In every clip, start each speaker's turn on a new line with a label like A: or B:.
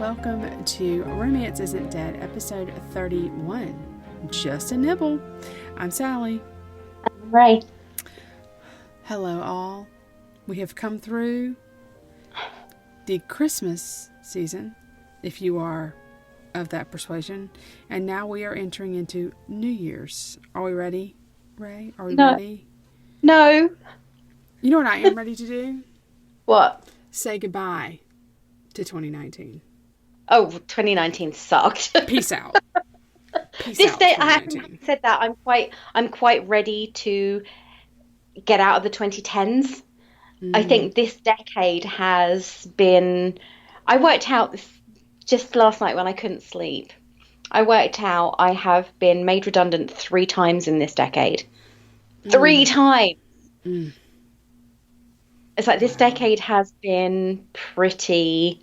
A: welcome to Romance Isn't Dead, episode 31. Just a nibble. I'm Sally.
B: Right.
A: Hello, all. We have come through the Christmas season, if you are of that persuasion, and now we are entering into New Year's. Are we ready, Ray? Are we ready?
B: No.
A: You know what I am ready to do?
B: What?
A: Say goodbye to 2019.
B: Oh, 2019 sucked.
A: Peace out. Peace
B: This
A: out,
B: day, I
A: 2019.
B: haven't said that. I'm quite ready to get out of the 2010s. I think this decade has been. I worked out this just last night when I couldn't sleep. I worked out I have been made redundant 3 times in this decade. 3 times. It's like this decade has been pretty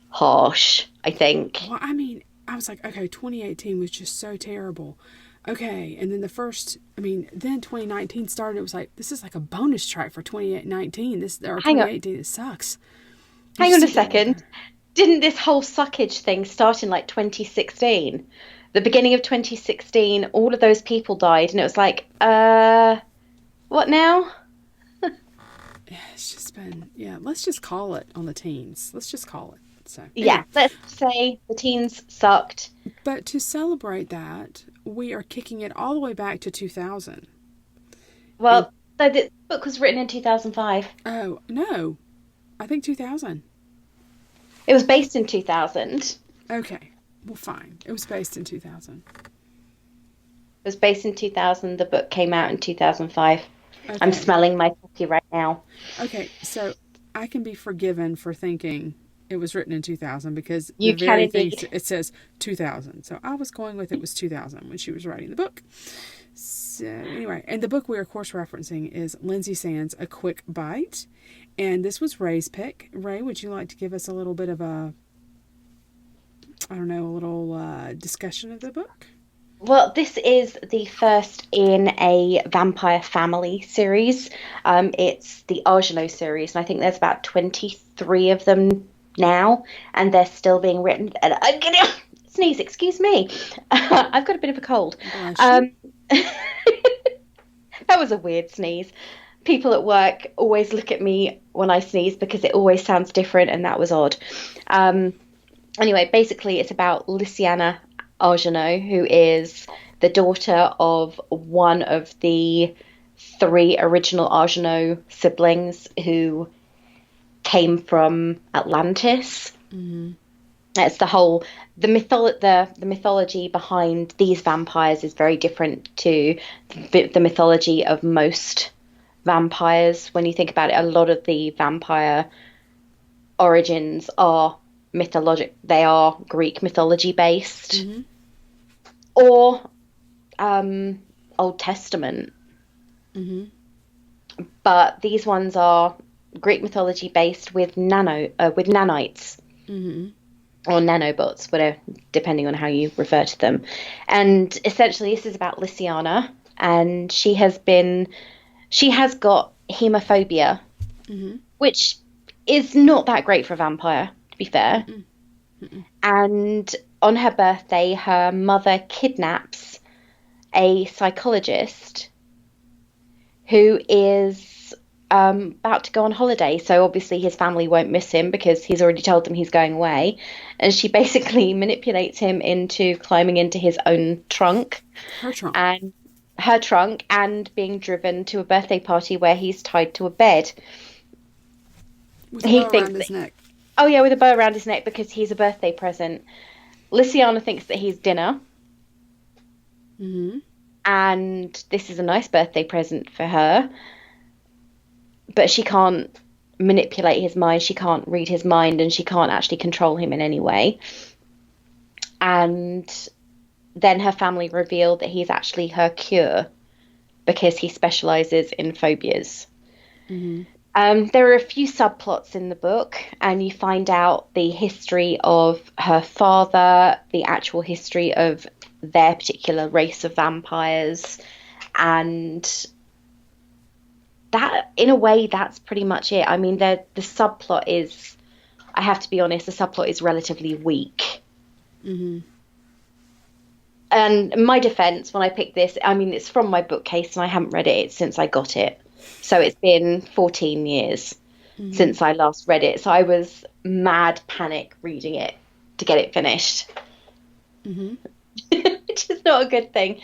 B: harsh, I think.
A: Well, I mean, I was like, okay, 2018 was just so terrible. Okay, and then then 2019 started. It was like, this is like a bonus track for 2019. Or 2018, it sucks.
B: Hang on a second. Didn't this whole suckage thing start in like 2016? The beginning of 2016, all of those people died, and it was like, what now?
A: Yeah, it's just been, let's just call it on the teens. Let's just call it. So
B: yeah, let's say the teens sucked.
A: But to celebrate that, we are kicking it all the way back to 2000.
B: Well, the book was written in 2005.
A: Oh, no. I think 2000.
B: It was based in 2000.
A: Okay. Well, fine. It was based in 2000.
B: It was based in 2000. The book came out in 2005. Okay. I'm smelling my copy right now.
A: Okay, so I can be forgiven for thinking it was written in 2000 because
B: the very thing
A: it says 2000. So I was going with it was 2000 when she was writing the book. So anyway, and the book we're of course referencing is Lynsay Sands, A Quick Bite. And this was Ray's pick. Ray, would you like to give us a little bit of a discussion of the book?
B: Well, this is the first in a vampire family series. It's the Argeneau series, and I think there's about 23 of them now, and they're still being written. And I'm gonna sneeze, excuse me. I've got a bit of a cold. That was a weird sneeze. People at work always look at me when I sneeze because it always sounds different, and that was odd. Anyway, basically, it's about Lynsay Argeneau, who is the daughter of one of the 3 original Argeneau siblings who came from Atlantis. Mm-hmm. It's the mythology behind these vampires is very different to the mythology of most vampires. When you think about it, a lot of the vampire origins are mythologic. They are Greek mythology based, mm-hmm. or Old Testament. Mm-hmm. But these ones are Greek mythology based with nanites, mm-hmm. or nanobots, whatever, depending on how you refer to them. And essentially, this is about Lynsay, and she has got hemophobia, mm-hmm. which is not that great for a vampire, to be fair. Mm-mm. Mm-mm. And on her birthday, her mother kidnaps a psychologist who is about to go on holiday. So obviously his family won't miss him because he's already told them he's going away. And she basically manipulates him into climbing into his own trunk. Her trunk and being driven to a birthday party where he's tied to a bed.
A: With a bow around his neck.
B: Oh, yeah, with a bow around his neck because he's a birthday present. Lynsay thinks that he's dinner. Mm-hmm. And this is a nice birthday present for her. But she can't manipulate his mind. She can't read his mind, and she can't actually control him in any way. And then her family reveal that he's actually her cure because he specializes in phobias. Mm-hmm. There are a few subplots in the book, and you find out the history of her father, the actual history of their particular race of vampires, and that, in a way, that's pretty much it. I mean, the subplot is I have to be honest, the subplot is relatively weak.
A: Mm-hmm.
B: And my defense, when I picked this, I mean, it's from my bookcase and I haven't read it since I got it. So it's been 14 years since I last read it. So I was mad panic reading it to get it finished, which is not a good thing.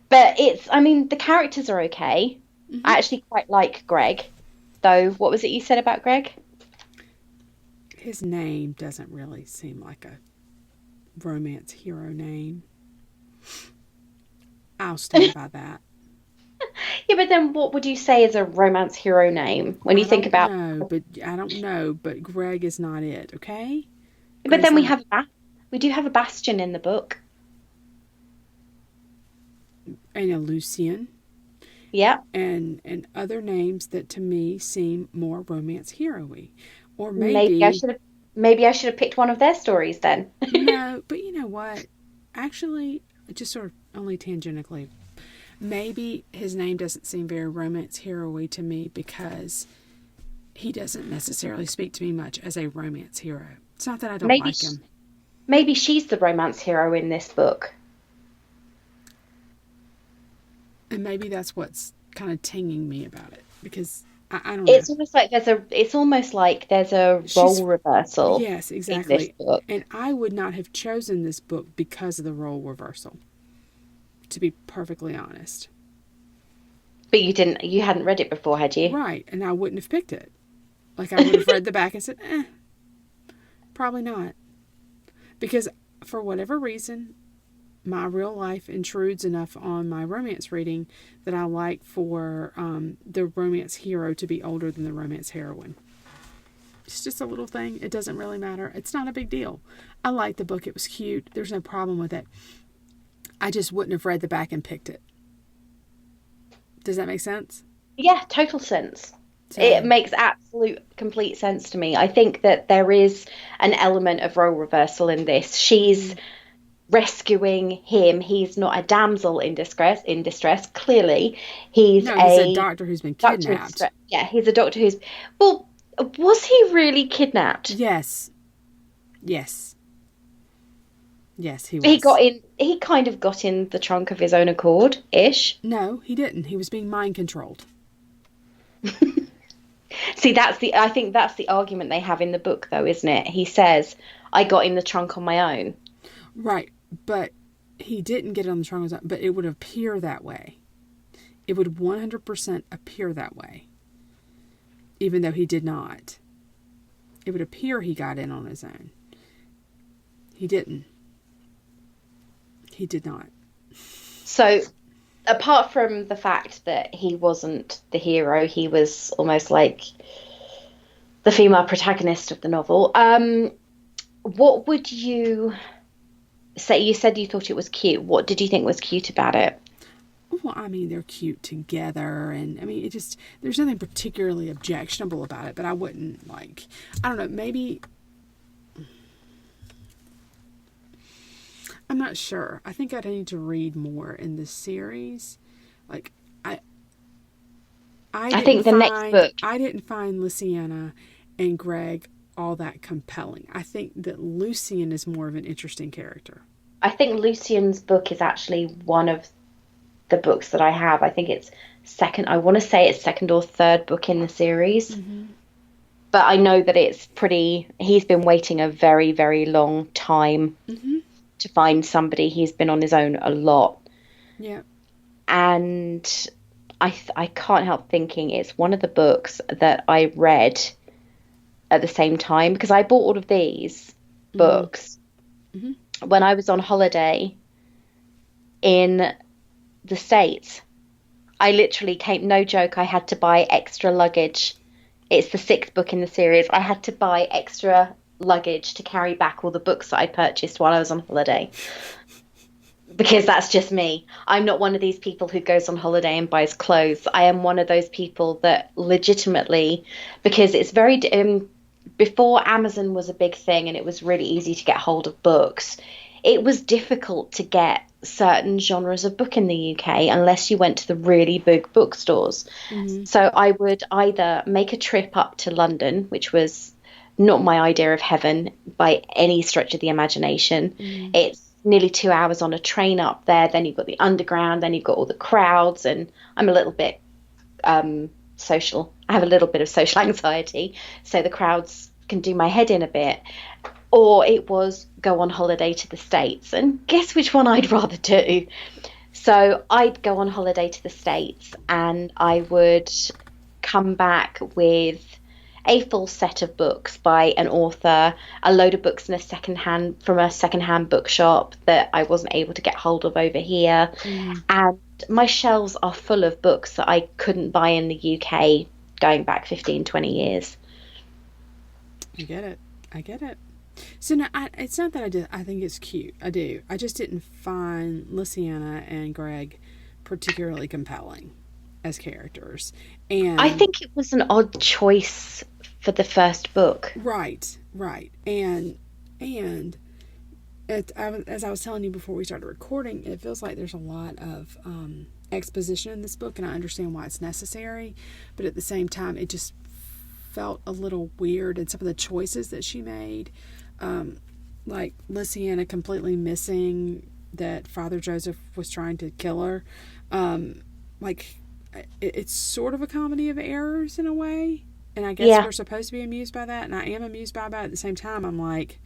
B: But I mean, the characters are okay. I actually quite like Greg, though. What was it you said about Greg?
A: His name doesn't really seem like a romance hero name. I'll stand by that.
B: Yeah, but then what would you say is a romance hero name when you think about?
A: I don't know, but Greg is not it. Okay.
B: But then we do have a Bastion in the book.
A: And a Lucian.
B: Yeah.
A: And other names that to me seem more romance hero-y. Or
B: maybe I should have picked one of their stories then.
A: No, but you know what? Actually, just sort of only tangentially, maybe his name doesn't seem very romance hero-y to me because he doesn't necessarily speak to me much as a romance hero. It's not that I don't like him.
B: Maybe she's the romance hero in this book.
A: And maybe that's what's kind of tinging me about it because I don't know.
B: It's almost like there's a role reversal.
A: Yes, exactly. In this book. And I would not have chosen this book because of the role reversal, to be perfectly honest.
B: But you hadn't read it before, had you?
A: Right, and I wouldn't have picked it. Like I would have read the back and said, probably not. Because for whatever reason, my real life intrudes enough on my romance reading that I like for the romance hero to be older than the romance heroine. It's just a little thing. It doesn't really matter. It's not a big deal. I liked the book. It was cute. There's no problem with it. I just wouldn't have read the back and picked it. Does that make sense?
B: Yeah, total sense. It makes complete sense to me. I think that there is an element of role reversal in this. She's rescuing him. He's not a damsel in distress. Clearly, he's
A: a doctor who's been kidnapped.
B: Yeah, he's a doctor who's. Well, was he really kidnapped?
A: Yes, he was.
B: He kind of got in the trunk of his own accord, ish.
A: No, he didn't. He was being mind controlled.
B: See, I think that's the argument they have in the book, though, isn't it? He says, "I got in the trunk on my own."
A: Right, but he didn't get on the trunk, but it would appear that way. It would 100% appear that way, even though he did not. It would appear he got in on his own. He didn't. He did not.
B: So, apart from the fact that he wasn't the hero, he was almost like the female protagonist of the novel. What would you say? You said you thought it was cute. What did you think was cute about it?
A: Well, I mean, they're cute together, and I mean, there's nothing particularly objectionable about it, but I wouldn't I don't know, maybe. I'm not sure. I think I'd need to read more in this series. I think the next book. I didn't find Luciana and Greg all that compelling. I think that Lucian is more of an interesting character.
B: I think Lucian's book is actually one of the books that I have. I think it's second. I want to say it's second or third book in the series. Mm-hmm. But I know that he's been waiting a very, very long time to find somebody. He's been on his own a lot.
A: Yeah.
B: And I can't help thinking it's one of the books that I read at the same time, because I bought all of these books when I was on holiday in the States. I literally no joke, I had to buy extra luggage. It's the 6th book in the series. I had to buy extra luggage to carry back all the books that I purchased while I was on holiday. Because that's just me. I'm not one of these people who goes on holiday and buys clothes. I am one of those people that legitimately, because it's very... before Amazon was a big thing and it was really easy to get hold of books, it was difficult to get certain genres of book in the UK unless you went to the really big bookstores. So I would either make a trip up to London, which was not my idea of heaven by any stretch of the imagination. It's nearly 2 hours on a train up there. Then you've got the underground. Then you've got all the crowds. And I'm a little bit social. I have a little bit of social anxiety. So the crowds can do my head in a bit. Or it was go on holiday to the States. And guess which one I'd rather do? So I'd go on holiday to the States and I would come back with a full set of books by an author, a load of books in a secondhand bookshop that I wasn't able to get hold of over here. And my shelves are full of books that I couldn't buy in the UK going back 15, 20 years.
A: I get it. So no, it's not that I think it's cute. I do. I just didn't find Lynsay and Greg particularly compelling as characters. And
B: I think it was an odd choice for the first book.
A: Right. And as I was telling you before we started recording, it feels like there's a lot of exposition in this book, and I understand why it's necessary. But at the same time, it just felt a little weird, and some of the choices that she made, like Lynsay completely missing that Father Joseph was trying to kill her. It's sort of a comedy of errors in a way, and I guess we're supposed to be amused by that, and I am amused by that. At the same time, I'm like,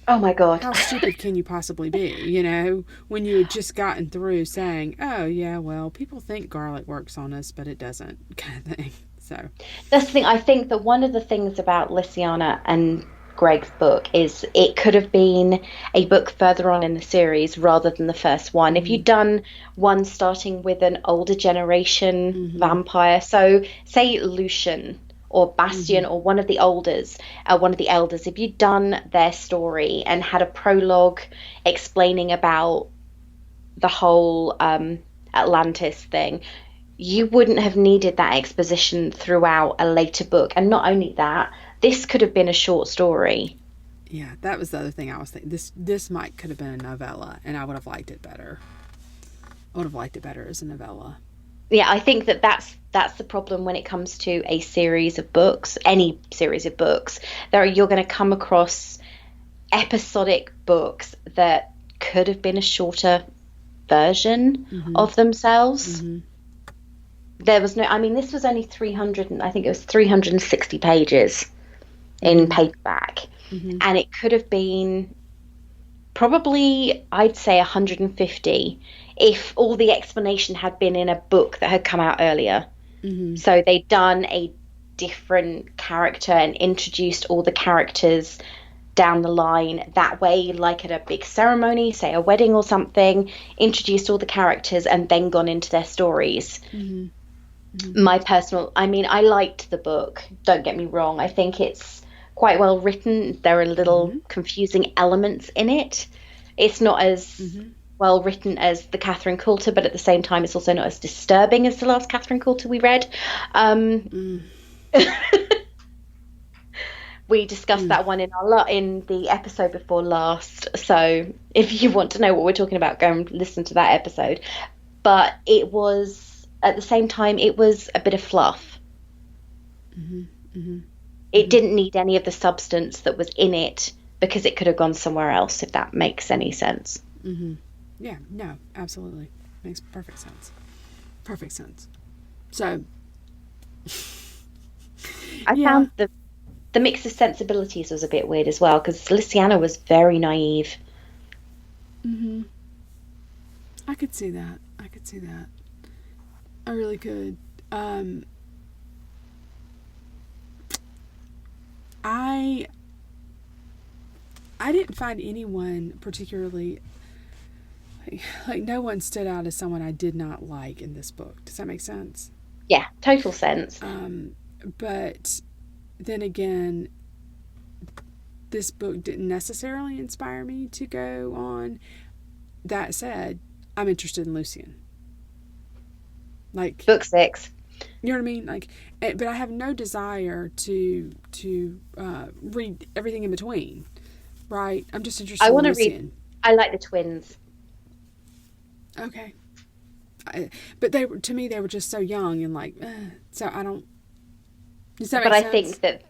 B: oh my God,
A: how stupid can you possibly be, when you had just gotten through saying, oh yeah, well, people think garlic works on us, but it doesn't, kind of thing. So
B: that's the thing. I think that one of the things about Lynsay and Greg's book is it could have been a book further on in the series rather than the first one. If you'd done one starting with an older generation vampire, so say Lucian or Bastian or one of the elders, if you'd done their story and had a prologue explaining about the whole Atlantis thing, you wouldn't have needed that exposition throughout a later book. And not only that, this could have been a short story.
A: Yeah, that was the other thing I was thinking. This could have been a novella, and I would have liked it better. I would have liked it better as a novella.
B: Yeah, I think that's the problem when it comes to a series of books, any series of books. You're going to come across episodic books that could have been a shorter version of themselves. There was this was only 360 pages in paperback, and it could have been probably, I'd say, 150 if all the explanation had been in a book that had come out earlier. So they'd done a different character and introduced all the characters down the line that way, like at a big ceremony, say a wedding or something, introduced all the characters and then gone into their stories. My personal, I liked the book, don't get me wrong. I think it's quite well written. There are little confusing elements in it. It's not as well written as the Catherine Coulter, but at the same time it's also not as disturbing as the last Catherine Coulter we read. We discussed that one in the episode before last, so if you want to know what we're talking about, go and listen to that episode. But it was, at the same time, it was a bit of fluff. It didn't need any of the substance that was in it because it could have gone somewhere else, if that makes any sense.
A: Yeah, no, absolutely. Makes perfect sense. So,
B: I found the mix of sensibilities was a bit weird as well, because Lynsay was very naive.
A: I could see that. I really could. I didn't find anyone particularly like no one stood out as someone I did not like in this book. Does that make sense?
B: Yeah, total sense.
A: But then again, this book didn't necessarily inspire me to go on. That said, I'm interested in Lucian. Like
B: book 6.
A: You know what I mean? Like, but I have no desire to read everything in between. Right? I'm just interested.
B: I want to read. I like the twins.
A: Okay. But to me, they were just so young and like, so I don't. Does that make sense?
B: I think that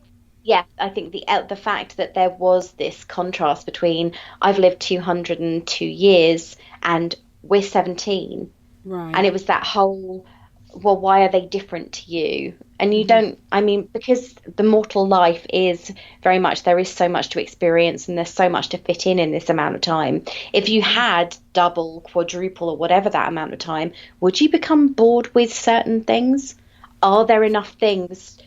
B: yeah, I think the fact that there was this contrast between I've lived 202 years and we're 17, and
A: Right.
B: it was that whole, well, why are they different to you? And you
A: Mm-hmm.
B: don't, I mean, because the mortal life is very much, there is so much to experience and there's so much to fit in this amount of time. If you
A: Mm-hmm.
B: had double, quadruple, or whatever that amount of time, would you become bored with certain things? Are there enough things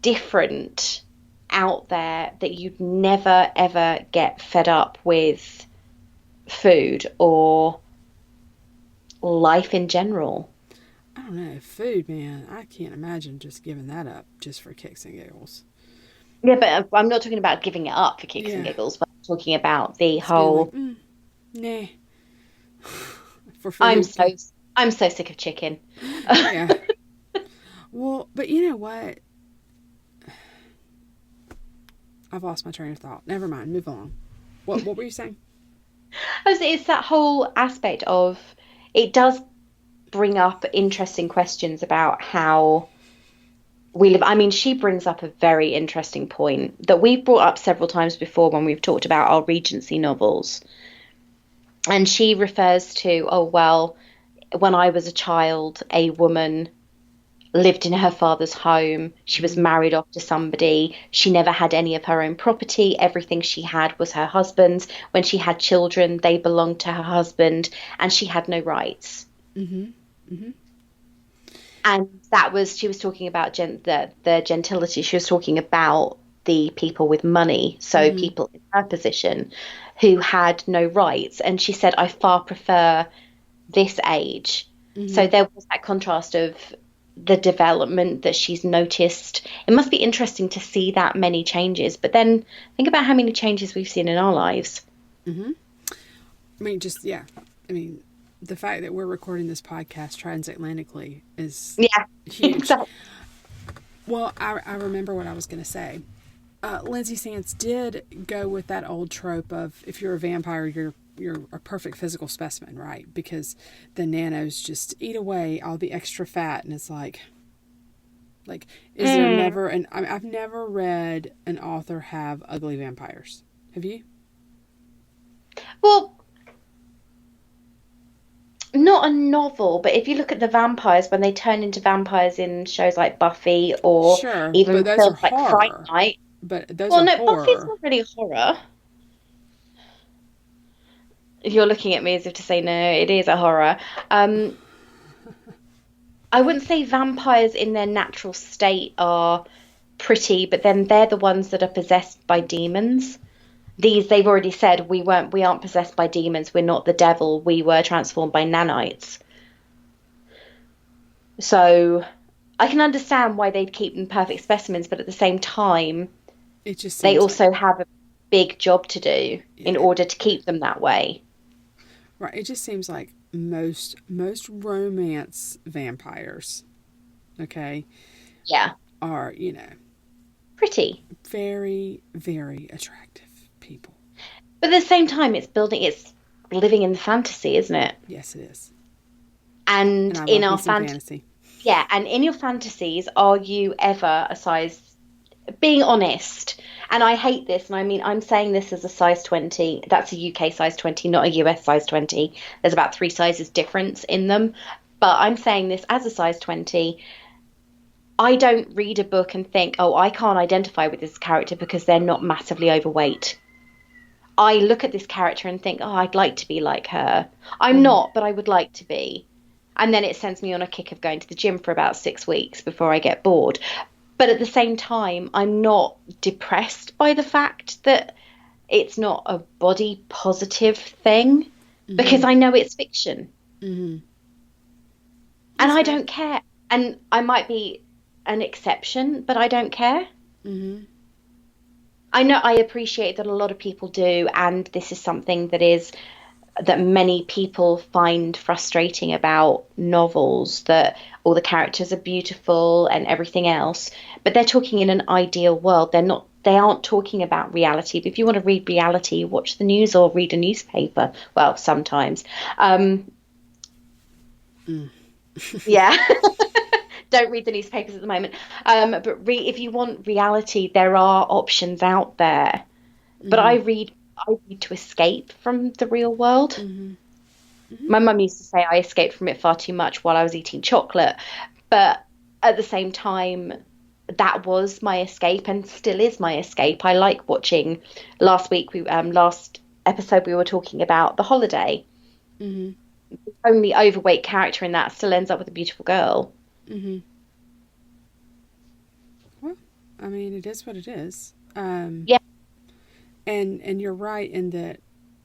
B: different out there that you'd never ever get fed up with food or life in general?
A: I don't know. Food, man. I can't imagine just giving that up just for kicks and giggles.
B: Yeah, but I'm not talking about giving it up for kicks and
A: Yeah.
B: giggles, but I'm talking about the
A: Just being like,
B: whole
A: nah, for
B: I'm
A: food.
B: so I'm so sick of chicken.
A: Yeah. Well, but you know what? I've lost my train of thought. Never mind. Move on. What were you saying?
B: It's that whole aspect of it does bring up interesting questions about how we live. I mean, she brings up a very interesting point that we've brought up several times before when we've talked about our Regency novels. And she refers to, oh, well, when I was a child, a woman lived in her father's home. She was
A: Mm-hmm.
B: married off to somebody. She never had any of her own property. Everything she had was her husband's. When she had children, they belonged to her husband, and she had no rights.
A: Mm-hmm. Mm-hmm.
B: And that was, she was talking about the gentility. She was talking about the people with money, so
A: Mm-hmm.
B: people in her position who had no rights. And she said, I far prefer this age.
A: Mm-hmm.
B: So there was that contrast of the development that she's noticed. It must be interesting to see that many changes, but then think about how many changes we've seen in our lives.
A: Mm-hmm. I mean, just yeah. I mean, the fact that we're recording this podcast transatlantically is
B: Yeah,
A: huge.
B: exactly.
A: Well, I remember what I was going to say. Lynsay Sands did go with that old trope of if you're a vampire, you're a perfect physical specimen, right? Because the nanos just eat away all the extra fat, and it's like is there
B: Mm.
A: never an? I've never read an author have ugly vampires. Have you?
B: Well, not a novel, but if you look at the vampires when they turn into vampires in shows like Buffy or
A: Sure, but
B: even
A: those are
B: films like Fright
A: horror.
B: Night.
A: But those
B: Well,
A: are
B: no, Buffy's
A: horror.
B: not really horror. If you're looking at me as if to say no, it is a horror. Um, I wouldn't say vampires in their natural state are pretty, but then they're the ones that are possessed by demons. These they've already said we aren't possessed by demons, we're not the devil, we were transformed by nanites. So I can understand why they'd keep them perfect specimens, but at the same time,
A: It just
B: they
A: seems like
B: also have a big job to do in
A: yeah,
B: order to keep them that way.
A: right. It just seems like most romance vampires, okay,
B: Yeah,
A: are
B: pretty.
A: very attractive people.
B: But at the same time, it's living in the fantasy, isn't it?
A: Yes, it is, and
B: And
A: I
B: in
A: love me
B: our
A: some
B: fantasy,
A: fantasy.
B: yeah, and in your fantasies, are you ever a size, being honest, and I hate this, and I mean, I'm saying this as a size 20, that's a UK size 20, not a US size 20. There's about three sizes difference in them. But I'm saying this as a size 20. I don't read a book and think, oh, I can't identify with this character because they're not massively overweight. I look at this character and think, oh, I'd like to be like her. I'm
A: Mm-hmm.
B: not, but I would like to be. And then it sends me on a kick of going to the gym for about 6 weeks before I get bored. But at the same time, I'm not depressed by the fact that it's not a body positive thing
A: Mm-hmm.
B: because I know it's fiction
A: Mm-hmm.
B: and
A: That's
B: I
A: fair.
B: don't care. And I might be an exception, but I don't care.
A: Mm-hmm.
B: I know I appreciate that a lot of people do, and this is something that many people find frustrating about novels, that all the characters are beautiful and everything else, but they're talking in an ideal world. They aren't talking about reality. But if you want to read reality, watch the news or read a newspaper. Well, sometimes. Um,
A: Mm.
B: yeah. don't read the newspapers at the moment. But if you want reality, there are options out there. But
A: Mm-hmm.
B: I read to escape from the real world.
A: Mm-hmm.
B: My mum used to say I escaped from it far too much while I was eating chocolate. But at the same time, that was my escape and still is my escape. I like watching. Last episode we were talking about The Holiday.
A: Mm-hmm.
B: The only overweight character in that still ends up with a beautiful girl.
A: Mm-hmm. Well, I mean, it is what it is.
B: Yeah.
A: And you're right in that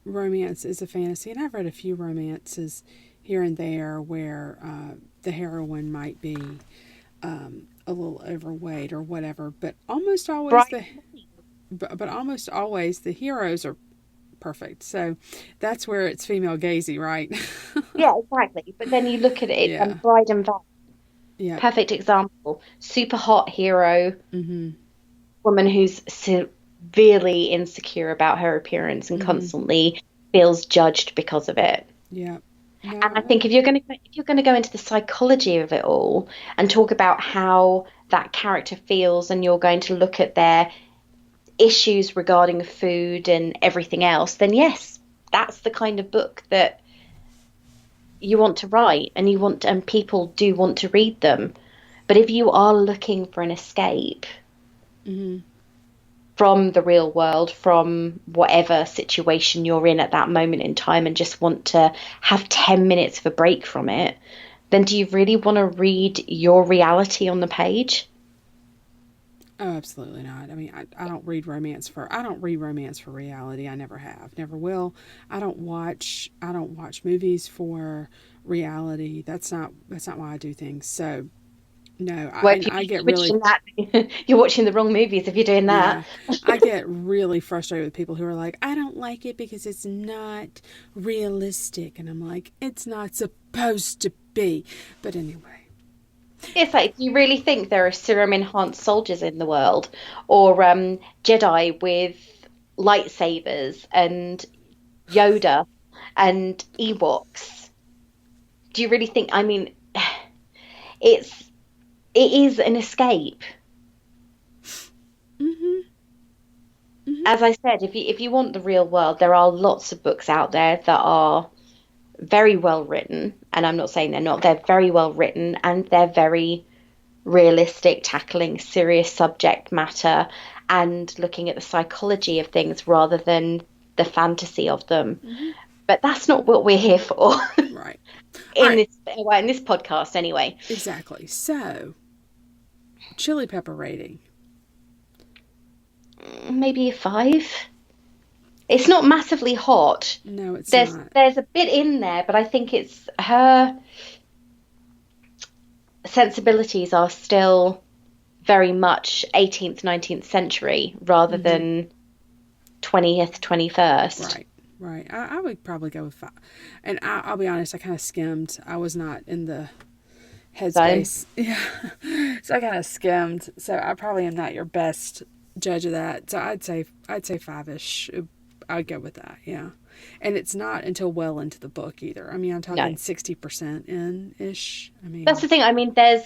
A: romance is a fantasy, and I've read a few romances here and there where the heroine might be a little overweight or whatever, but almost always
B: Right.
A: but almost always the heroes are perfect. So that's where it's female gazy, right?
B: Yeah, exactly. But then you look at it,
A: Yeah.
B: Bride and Vow,
A: Yeah.
B: perfect example. Super hot hero,
A: Mm-hmm.
B: woman who's severely insecure about her appearance and
A: Mm-hmm.
B: constantly feels judged because of it.
A: Yeah. No,
B: And I think if you're going to go into the psychology of it all and talk about how that character feels, and you're going to look at their issues regarding food and everything else, then yes, that's the kind of book that you want to write, and people do want to read them. But if you are looking for an escape
A: mm-hmm.
B: from the real world, from whatever situation you're in at that moment in time, and just want to have 10 minutes of a break from it, then do you really want to read your reality on the page?
A: Oh, absolutely not. I mean, I don't read romance for reality. I never have, never will. I don't watch movies for reality. That's not why I do things. So no,
B: Well,
A: I get
B: if you're
A: really
B: doing that, you're watching the wrong movies if you're doing that.
A: yeah, I get really frustrated with people who are like, I don't like it because it's not realistic, and I'm like, it's not supposed to be. But anyway.
B: It's like, do you really think there are serum enhanced soldiers in the world, or Jedi with lightsabers and Yoda and Ewoks? Do you really think? I mean, it's it is an escape.
A: Mm-hmm. Mm-hmm.
B: As I said, if you want the real world, there are lots of books out there that are very well written, and I'm not saying they're not. They're very well written, and they're very realistic, tackling serious subject matter and looking at the psychology of things rather than the fantasy of them.
A: Mm-hmm.
B: But that's not what we're here for
A: Right. All right.
B: in this podcast anyway.
A: Exactly. So, chili pepper rating.
B: Maybe a 5. It's not massively hot.
A: No, it's
B: There's
A: not.
B: there's a bit in there, but I think it's her sensibilities are still very much 18th, 19th century rather
A: Mm-hmm.
B: than 20th, 21st.
A: Right. Right. I would probably go with 5. And I'll be honest, I kind of skimmed. I was not in the headspace. Yeah. So I kind of skimmed. So I probably am not your best judge of that. So I'd say 5-ish. I'd go with that. Yeah. And it's not until well into the book either. I mean, I'm talking 60% in ish. I mean,
B: That's the thing. I mean, they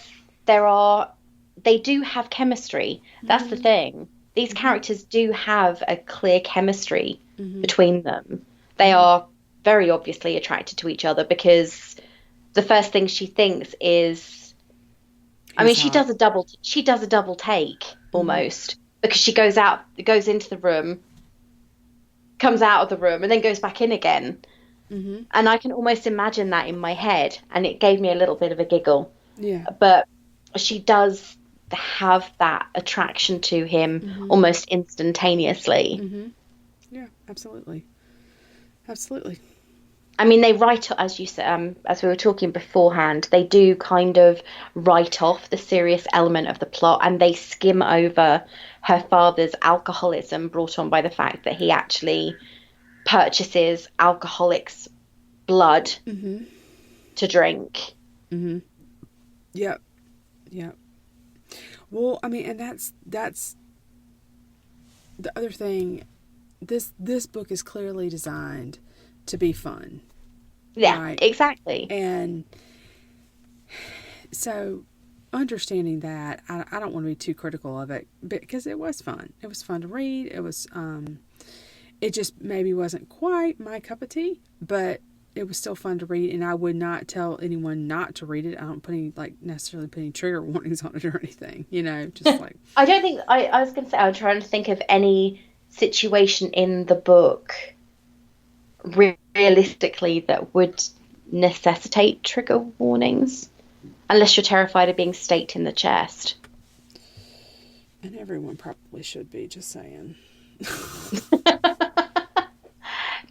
B: do have chemistry. That's the thing. These characters do have a clear chemistry between them. They are very obviously attracted to each other because the first thing she thinks is, I mean, she does a double take almost, because she goes into the room, comes out of the room, and then goes back in again.
A: Mm-hmm.
B: And I can almost imagine that in my head, and it gave me a little bit of a giggle.
A: Yeah.
B: But she does have that attraction to him almost instantaneously.
A: Mm-hmm. Yeah, absolutely. Absolutely.
B: I mean, they write, as you said, as we were talking beforehand, they do kind of write off the serious element of the plot, and they skim over her father's alcoholism brought on by the fact that he actually purchases alcoholics' blood to drink.
A: Mm-hmm. Yep. Yep. Well, I mean, and that's the other thing. This book is clearly designed to be fun.
B: Yeah,
A: right?
B: exactly.
A: And so understanding that, I don't want to be too critical of it because it was fun. It was fun to read. It was, it just maybe wasn't quite my cup of tea, but it was still fun to read, and I would not tell anyone not to read it. I don't put any, necessarily put any trigger warnings on it or anything, just like.
B: I don't think, I was going to say, I'm trying to think of any situation in the book realistically that would necessitate trigger warnings, unless you're terrified of being staked in the chest.
A: And everyone probably should be, just saying.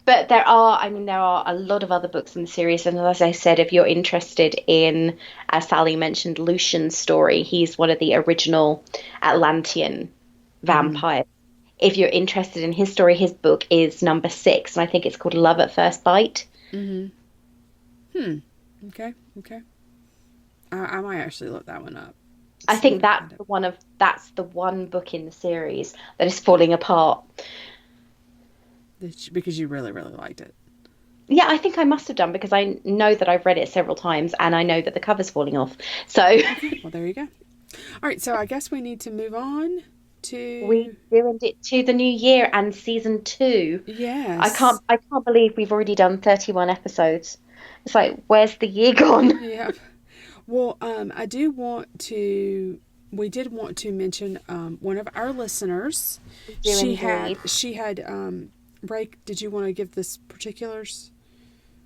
B: But there are a lot of other books in the series, and as I said, if you're interested in, as Sally mentioned, Lucian's story, he's one of the original Atlantean vampires. If you're interested in his story, his book is number 6, and I think it's called Love at First Bite.
A: Okay. I might actually look that one up.
B: I think that's the one book in the series that is falling apart.
A: Because you really, really liked it.
B: Yeah, I think I must have done, because I know that I've read it several times, and I know that the cover's falling off. So,
A: okay, well, there you go. All right, so I guess we need to move on to.
B: We do it to the new year and season 2.
A: Yes.
B: I can't believe we've already done 31 episodes. It's like, where's the year gone?
A: Yeah. Well, I do want to. We did want to mention one of our listeners. She had. Ray, did you want to give this particulars?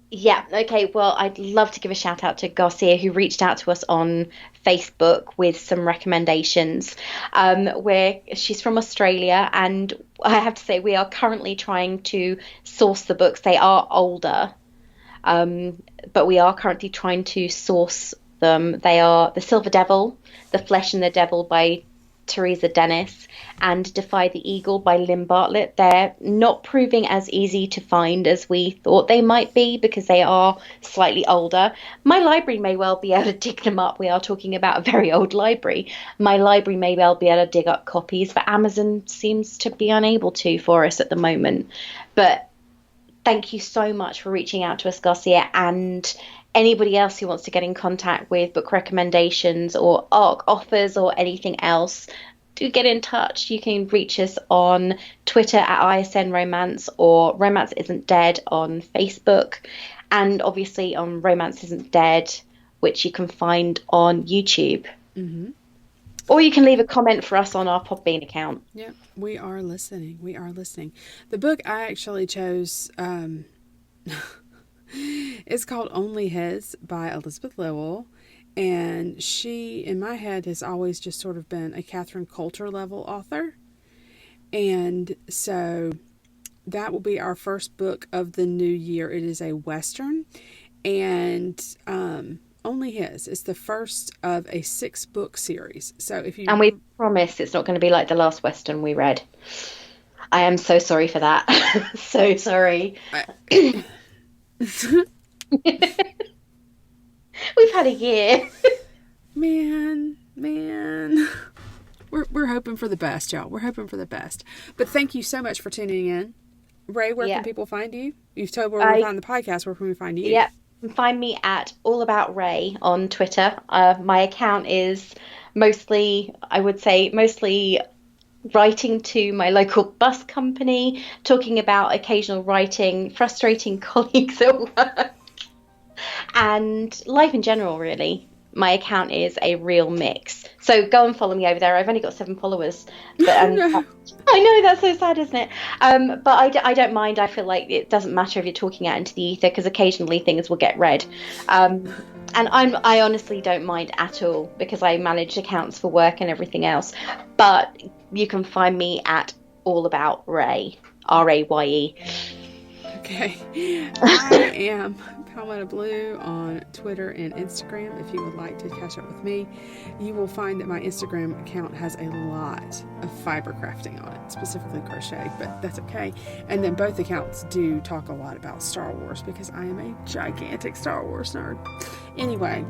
B: Yeah, okay. Well, I'd love to give a shout out to Garcia, who reached out to us on Facebook with some recommendations. Where she's from Australia, and I have to say we are currently trying to source the books. They are older, but we are currently trying to source them. They are The Silver Devil, The Flesh and the Devil by Teresa Dennis, and Defy the Eagle by Lynn Bartlett. They're not proving as easy to find as we thought they might be, because they are slightly older. My library may well be able to dig them up. We are talking about a very old library. My library may well be able to dig up copies, but Amazon seems to be unable to for us at the moment. But thank you so much for reaching out to us, Garcia, and anybody else who wants to get in contact with book recommendations or ARC offers or anything else, do get in touch. You can reach us on Twitter at ISN Romance, or Romance Isn't Dead on Facebook, and obviously on Romance Isn't Dead, which you can find on YouTube.
A: Mm-hmm.
B: Or you can leave a comment for us on our Podbean account.
A: Yeah, we are listening. We are listening. The book I actually chose... It's called Only His by Elizabeth Lowell, and she, in my head, has always just sort of been a Catherine Coulter level author, and so that will be our first book of the new year. It is a Western, and Only His is the first of a 6-book series. So if you...
B: And we promise it's not going to be like the last Western we read. I am so sorry for that. So sorry. We've had a year.
A: Man. We're hoping for the best, y'all. We're hoping for the best. But thank you so much for tuning in. Ray, where can people find you? You've told where we find the podcast. Where can we find you?
B: Yeah, you can find me at All About Ray on Twitter. My account is mostly writing to my local bus company, talking about occasional writing, frustrating colleagues at work, and life in general, really. My account is a real mix. So go and follow me over there. I've only got 7 followers. But,
A: No.
B: I know, that's so sad, isn't it? But I don't mind. I feel like it doesn't matter if you're talking out into the ether, because occasionally things will get read. And I honestly don't mind at all, because I manage accounts for work and everything else. But you can find me at All About Ray, RAYE.
A: Okay. I am Palmetto Blue on Twitter and Instagram. If you would like to catch up with me, you will find that my Instagram account has a lot of fiber crafting on it, specifically crochet, but that's okay. And then both accounts do talk a lot about Star Wars, because I am a gigantic Star Wars nerd. Anyway,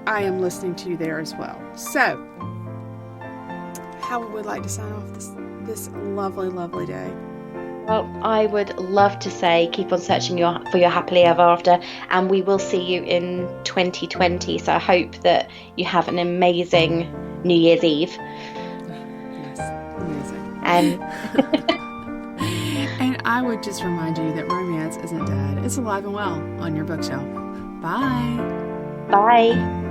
A: I am listening to you there as well. So, how would we like to sign off this lovely, lovely day?
B: Well, I would love to say keep on searching for your happily ever after, and we will see you in 2020. So I hope that you have an amazing New Year's Eve.
A: Yes, amazing.
B: And
A: And I would just remind you that romance isn't dead. It's alive and well on your bookshelf. Bye.
B: bye.